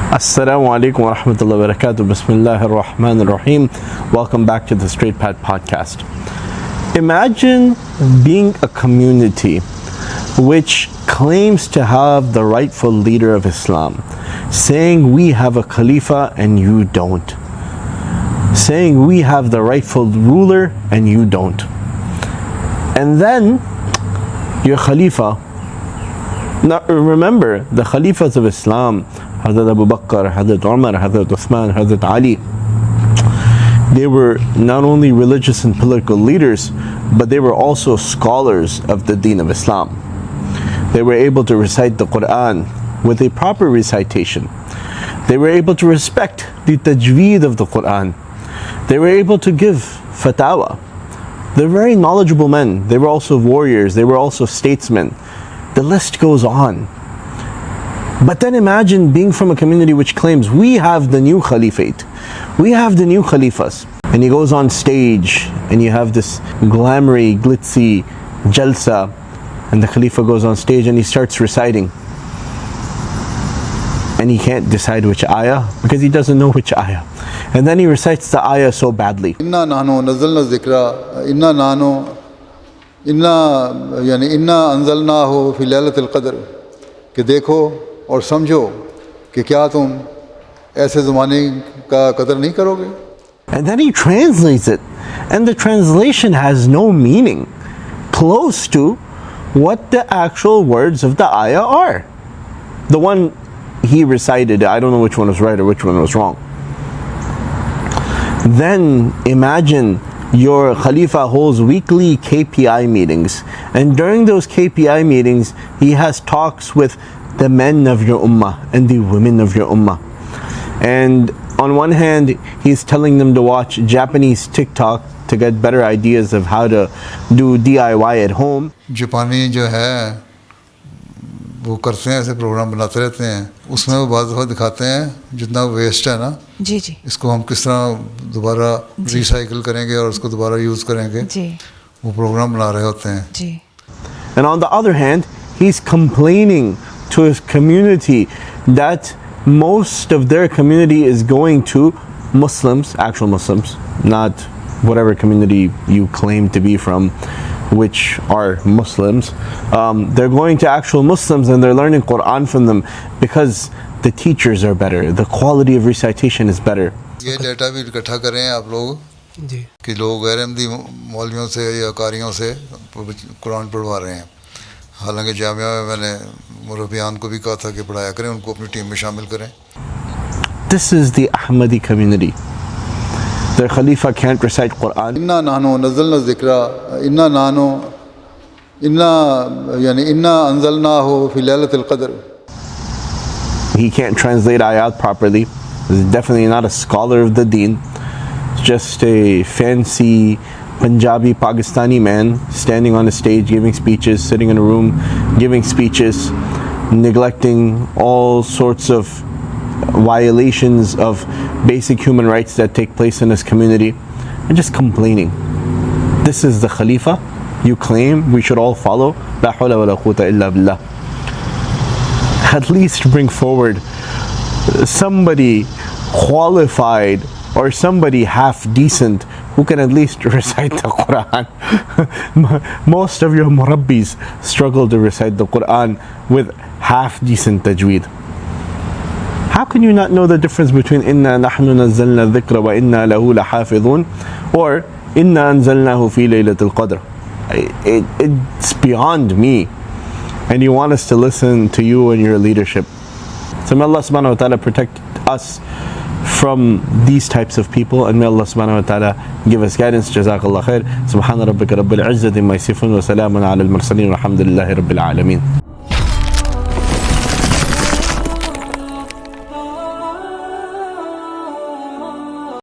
Assalamu alaikum wa rahmatullahi wa barakatuh. Bismillahir Rahmanir Rahim. Welcome back to the Straight Path Podcast. Imagine being a community which claims to have the rightful leader of Islam, saying we have a Khalifa and you don't. Saying we have the rightful ruler and you don't. And then your Khalifa, now remember the Khalifas of Islam, Hazrat Abu Bakr, Hazrat Umar, Hazrat Uthman, Hazrat Ali, they were not only religious and political leaders, but they were also scholars of the Deen of Islam. They were able to recite the Quran with a proper recitation. They were able to respect the tajweed of the Quran. They were able to give fatwa. They're very knowledgeable men. They were also warriors. They were also statesmen. The list goes on. But then imagine being from a community which claims we have the new Caliphate. We have the new Khalifas. And he goes on stage and you have this glamoury, glitzy jalsa, and the Khalifa goes on stage and he starts reciting. And he can't decide which ayah because he doesn't know which ayah. And then he recites the ayah so badly. Inna nahnu nazzalna dhikra, inna anzalnahu fi laylatil qadr. कि देखो और समझो कि क्या तुम ऐसे ज़माने का कदर नहीं करोगे. And then he translates it, and the translation has no meaning close to what the actual words of the ayah are. The one he recited, I don't know which one was right or which one was wrong. Then imagine your Khalifa holds weekly KPI meetings, and during those KPI meetings he has talks with the men of your ummah and the women of your ummah. And on one hand he's telling them to watch Japanese TikTok to get better ideas of how to do DIY at home. जापानी जो है वो करते हैं, ऐसे programme बनाते रहते हैं, उसमें वो बात दफ़ा दिखाते हैं जितना वेस्ट है ना जी जी इसको हम किस तरह दोबारा रिसाइकिल करेंगे और उसको दोबारा यूज़ करेंगे जी वो प्रोग्राम बना रहे होते हैं जी. And on the other hand he's complaining to his community that most of their community is going to Muslims, actual Muslims, not whatever community you claim to be from, which are Muslims. They're going to actual Muslims and they're learning Quran from them because the teachers are better, the quality of recitation is better. ये data भी इकट्ठा करें आप लोग जी कि लोग गैर अहमदी मौलवियों से या कारियों से कुरान पढ़वा रहे हैं. हालांकि जामिया में मैंने मुरब्बियान को भी कहा था कि पढ़ाया करें, उनको अपनी टीम में शामिल करें. This is the Ahmadi community. Their Khalifa can't recite Quran. Inna nahnu nazzalna dhikra, inna anzalnahu fi laylatil qadr. He can't translate ayat properly. He's definitely not a scholar of the deen. Just a fancy Punjabi Pakistani man standing on a stage giving speeches, sitting in a room giving speeches, neglecting all sorts of violations of basic human rights that take place in his community, and just complaining. This is the Khalifa you claim we should all follow? La hawla wa la quwwata illa billah. At least bring forward somebody qualified or somebody half decent who can at least recite the Quran. Most of your murabbis struggle to recite the Quran with half decent tajweed. How can you not know the difference between inna nahnu nazzalna dhikra wa inna lahu lahafidhun or inna anzalnahu fi laylatil qadr? It's beyond me. And you want us to listen to you and your leadership. So may Allah subhanahu wa ta'ala protect us from these types of people, and may Allah subhanahu wa ta'ala give us guidance. Jazakallah khair. Subhana rabbika rabbil izzati ma yasifun wa salamun ala al mursaleen walhamdulillahi rabbil alameen.